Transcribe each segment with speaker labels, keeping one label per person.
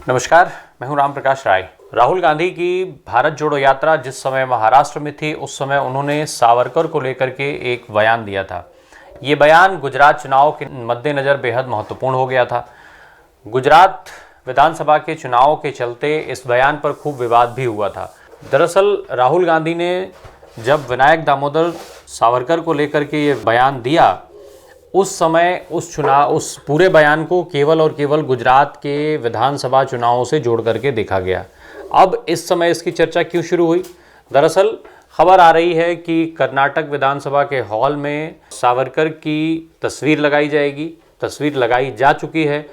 Speaker 1: नमस्कार, मैं हूं राम प्रकाश राय। राहुल गांधी की भारत जोड़ो यात्रा जिस समय महाराष्ट्र में थी, उस समय उन्होंने सावरकर को लेकर के एक बयान दिया था। ये बयान गुजरात चुनाव के मद्देनज़र बेहद महत्वपूर्ण हो गया था। गुजरात विधानसभा के चुनाव के चलते इस बयान पर खूब विवाद भी हुआ था। दरअसल राहुल गांधी ने जब विनायक दामोदर सावरकर को लेकर के ये बयान दिया, उस समय उस पूरे बयान को केवल और केवल गुजरात के विधानसभा चुनावों से जोड़ करके देखा गया। अब इस समय इसकी चर्चा क्यों शुरू हुई? दरअसल खबर आ रही है कि कर्नाटक विधानसभा के हॉल में सावरकर की तस्वीर लगाई जाएगी। तस्वीर लगाई जा चुकी है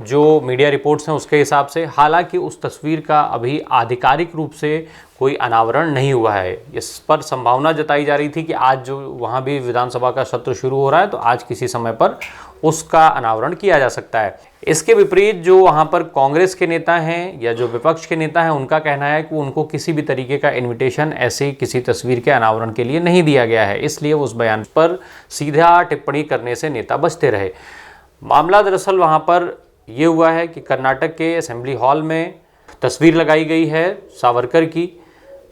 Speaker 1: जो मीडिया रिपोर्ट्स हैं उसके हिसाब से। हालांकि उस तस्वीर का अभी आधिकारिक रूप से कोई अनावरण नहीं हुआ है। इस पर संभावना जताई जा रही थी कि आज जो वहाँ भी विधानसभा का सत्र शुरू हो रहा है, तो आज किसी समय पर उसका अनावरण किया जा सकता है। इसके विपरीत जो वहाँ पर कांग्रेस के नेता हैं या जो विपक्ष के नेता हैं, उनका कहना है कि उनको किसी भी तरीके का इन्विटेशन ऐसे किसी तस्वीर के अनावरण के लिए नहीं दिया गया है, इसलिए उस बयान पर सीधा टिप्पणी करने से नेता बचते रहे। मामला दरअसल वहाँ पर ये हुआ है कि कर्नाटक के असेंबली हॉल में तस्वीर लगाई गई है सावरकर की।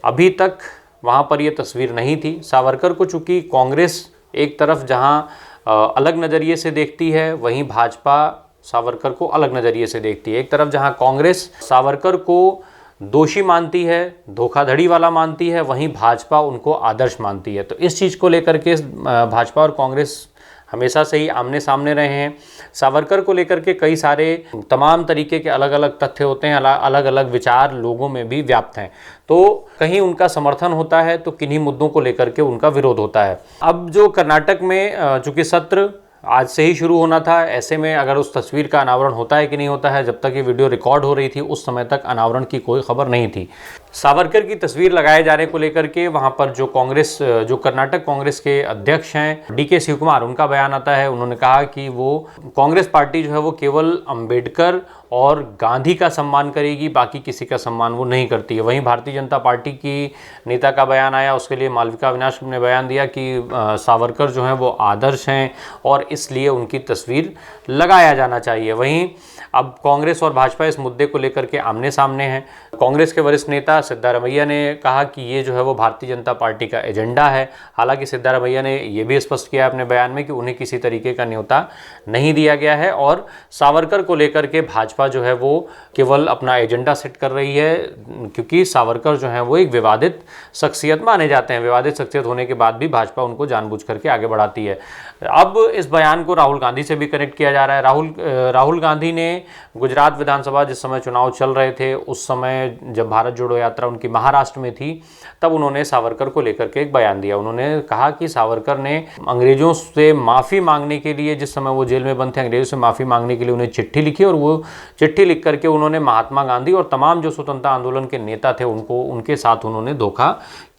Speaker 1: अभी तक वहाँ पर ये तस्वीर नहीं थी। सावरकर को चूँकि कांग्रेस एक तरफ जहाँ अलग नज़रिए से देखती है, वहीं भाजपा सावरकर को अलग नज़रिए से देखती है। एक तरफ जहाँ कांग्रेस सावरकर को दोषी मानती है, धोखाधड़ी वाला मानती है, वहीं भाजपा उनको आदर्श मानती है। तो इस चीज़ को लेकर के भाजपा और कांग्रेस हमेशा से ही आमने सामने रहे हैं। सावरकर को लेकर के कई सारे तमाम तरीके के अलग अलग तथ्य होते हैं, अलग अलग विचार लोगों में भी व्याप्त हैं। तो कहीं उनका समर्थन होता है तो किन्हीं मुद्दों को लेकर के उनका विरोध होता है। अब जो कर्नाटक में चूँकि सत्र आज से ही शुरू होना था, ऐसे में अगर उस तस्वीर का अनावरण होता है कि नहीं होता है, जब तक ये वीडियो रिकॉर्ड हो रही थी उस समय तक अनावरण की कोई खबर नहीं थी। सावरकर की तस्वीर लगाए जाने को लेकर के वहाँ पर जो कर्नाटक कांग्रेस के अध्यक्ष हैं DK शिवकुमार, उनका बयान आता है। उन्होंने कहा कि वो कांग्रेस पार्टी जो है वो केवल अंबेडकर और गांधी का सम्मान करेगी, बाकी किसी का सम्मान वो नहीं करती है। वहीं भारतीय जनता पार्टी की नेता का बयान आया, उसके लिए मालविका अविनाश ने बयान दिया कि सावरकर जो हैं वो आदर्श हैं और इसलिए उनकी तस्वीर लगाया जाना चाहिए। वहीं अब कांग्रेस और भाजपा इस मुद्दे को लेकर के आमने सामने हैं। कांग्रेस के वरिष्ठ नेता सिद्धारमैया ने कहा कि ये जो है वो भारतीय जनता पार्टी का एजेंडा है। हालांकि सिद्धारमैया ने ये भी स्पष्ट किया अपने बयान में कि उन्हें किसी तरीके का न्योता नहीं दिया गया है और सावरकर को लेकर के भाजपा जो है वो केवल अपना एजेंडा सेट कर रही है, क्योंकि सावरकर जो है वो एक विवादित शख्सियत माने जाते हैं। विवादित शख्सियत होने के बाद भी भाजपा उनको जानबूझ करके आगे बढ़ाती है। अब इस बयान को राहुल गांधी से भी कनेक्ट किया जा रहा है। राहुल गांधी ने गुजरात विधानसभा जिस समय चुनाव चल रहे थे, उस समय जब भारत जोड़ो यात्रा उनकी महाराष्ट्र में थी, तब उन्होंने सावरकर को लेकर के एक बयान दिया। उन्होंने कहा कि सावरकर ने अंग्रेजों से माफ़ी मांगने के लिए, जिस समय वो जेल में बंद थे, अंग्रेजों से माफ़ी मांगने के लिए उन्हें चिट्ठी लिखी और वो चिट्ठी लिख करके उन्होंने महात्मा गांधी और तमाम जो स्वतंत्रता आंदोलन के नेता थे उनके साथ उन्होंने धोखा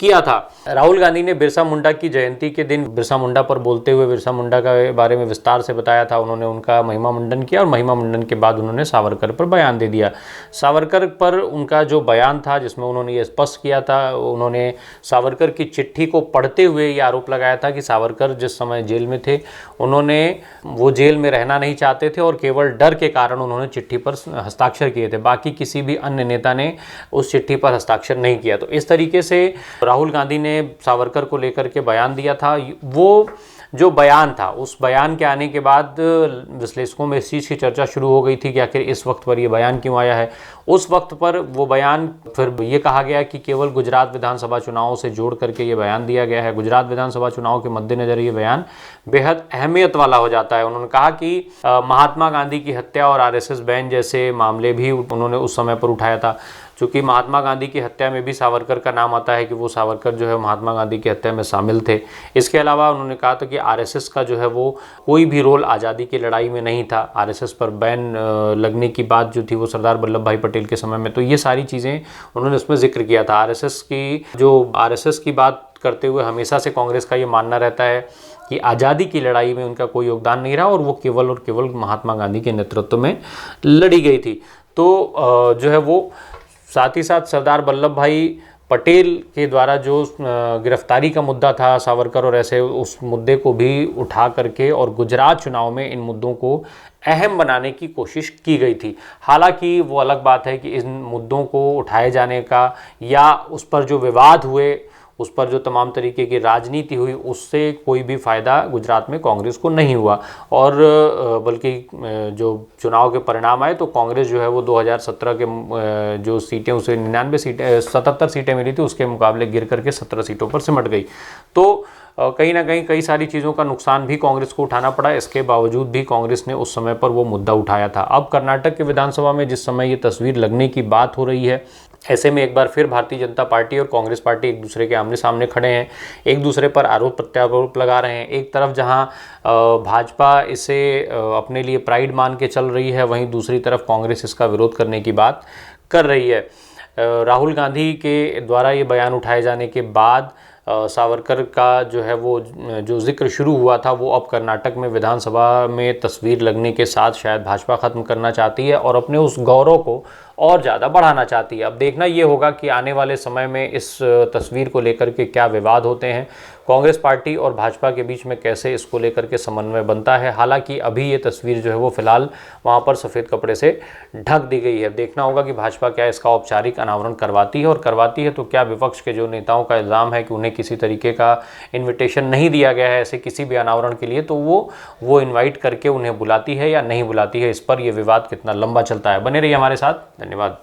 Speaker 1: किया था। राहुल गांधी ने बिरसा मुंडा की जयंती के दिन बिरसा मुंडा पर बोलते हुए बिरसा मुंडा के बारे में विस्तार से बताया था। उन्होंने उनका महिमा मुंडन किया और महिमा मुंडन के बाद उन्होंने सावरकर पर बयान दे दिया। सावरकर पर उनका जो बयान था जिसमें उन्होंने ये स्पष्ट किया था, उन्होंने सावरकर की चिट्ठी को पढ़ते हुए ये आरोप लगाया था कि सावरकर जिस समय जेल में थे वो जेल में रहना नहीं चाहते थे और केवल डर के कारण उन्होंने चिट्ठी पर हस्ताक्षर किए थे। बाकी किसी भी अन्य नेता ने उस चिट्ठी पर हस्ताक्षर नहीं किया। तो इस तरीके से राहुल गांधी ने सावरकर को लेकर के बयान दिया था। वो जो बयान था, उस बयान के आने के बाद विश्लेषकों में इस चीज़ की चर्चा शुरू हो गई थी कि आखिर इस वक्त पर ये बयान क्यों आया है। उस वक्त पर वो बयान फिर ये कहा गया कि केवल गुजरात विधानसभा चुनावों से जोड़ करके ये बयान दिया गया है। गुजरात विधानसभा चुनाव के मद्देनज़र ये बयान बेहद अहमियत वाला हो जाता है। उन्होंने कहा कि महात्मा गांधी की हत्या और RSS बैन जैसे मामले भी उन्होंने उस समय पर उठाया था। चूँकि महात्मा गांधी की हत्या में भी सावरकर का नाम आता है कि वो सावरकर जो है महात्मा गांधी की हत्या में शामिल थे। इसके अलावा उन्होंने कहा था कि RSS का जो है वो कोई भी रोल आज़ादी की लड़ाई में नहीं था। RSS पर बैन लगने की बात जो थी वो सरदार वल्लभ भाई पटेल के समय में, तो ये सारी चीज़ें उन्होंने उसमें जिक्र किया था। RSS की बात करते हुए हमेशा से कांग्रेस का ये मानना रहता है कि आज़ादी की लड़ाई में उनका कोई योगदान नहीं रहा और वो केवल और केवल महात्मा गांधी के नेतृत्व में लड़ी गई थी। तो जो है वो साथ ही साथ सरदार वल्लभ भाई पटेल के द्वारा जो गिरफ्तारी का मुद्दा था सावरकर और ऐसे, उस मुद्दे को भी उठा करके और गुजरात चुनाव में इन मुद्दों को अहम बनाने की कोशिश की गई थी। हालांकि वो अलग बात है कि इन मुद्दों को उठाए जाने का या उस पर जो विवाद हुए, उस पर जो तमाम तरीके की राजनीति हुई, उससे कोई भी फ़ायदा गुजरात में कांग्रेस को नहीं हुआ। और बल्कि जो चुनाव के परिणाम आए तो कांग्रेस जो है वो 2017 के जो सीटें, उसे 99 सीटें 77 सीटें मिली थी, उसके मुकाबले गिर करके 17 सीटों पर सिमट गई। तो कहीं ना कहीं कई सारी चीज़ों का नुकसान भी कांग्रेस को उठाना पड़ा। इसके बावजूद भी कांग्रेस ने उस समय पर वो मुद्दा उठाया था। अब कर्नाटक के विधानसभा में जिस समय ये तस्वीर लगने की बात हो रही है, ऐसे में एक बार फिर भारतीय जनता पार्टी और कांग्रेस पार्टी एक दूसरे के आमने सामने खड़े हैं, एक दूसरे पर आरोप प्रत्यारोप लगा रहे हैं। एक तरफ जहां भाजपा इसे अपने लिए प्राइड मान के चल रही है, वहीं दूसरी तरफ कांग्रेस इसका विरोध करने की बात कर रही है। राहुल गांधी के द्वारा ये बयान उठाए जाने के बाद सावरकर का जो है वो जो जिक्र शुरू हुआ था, वो अब कर्नाटक में विधानसभा में तस्वीर लगने के साथ शायद भाजपा ख़त्म करना चाहती है और अपने उस गौरव को और ज़्यादा बढ़ाना चाहती है। अब देखना ये होगा कि आने वाले समय में इस तस्वीर को लेकर के क्या विवाद होते हैं, कांग्रेस पार्टी और भाजपा के बीच में कैसे इसको लेकर के समन्वय बनता है। हालांकि अभी ये तस्वीर जो है वो फिलहाल वहाँ पर सफ़ेद कपड़े से ढक दी गई है। देखना होगा कि भाजपा क्या इसका औपचारिक अनावरण करवाती है, और करवाती है तो क्या विपक्ष के जो नेताओं का इल्ज़ाम है कि उन्हें किसी तरीके का इन्विटेशन नहीं दिया गया है ऐसे किसी भी अनावरण के लिए, तो वो इन्वाइट करके उन्हें बुलाती है या नहीं बुलाती है, इस पर यह विवाद कितना लंबा चलता है। बने रहिए हमारे साथ। धन्यवाद।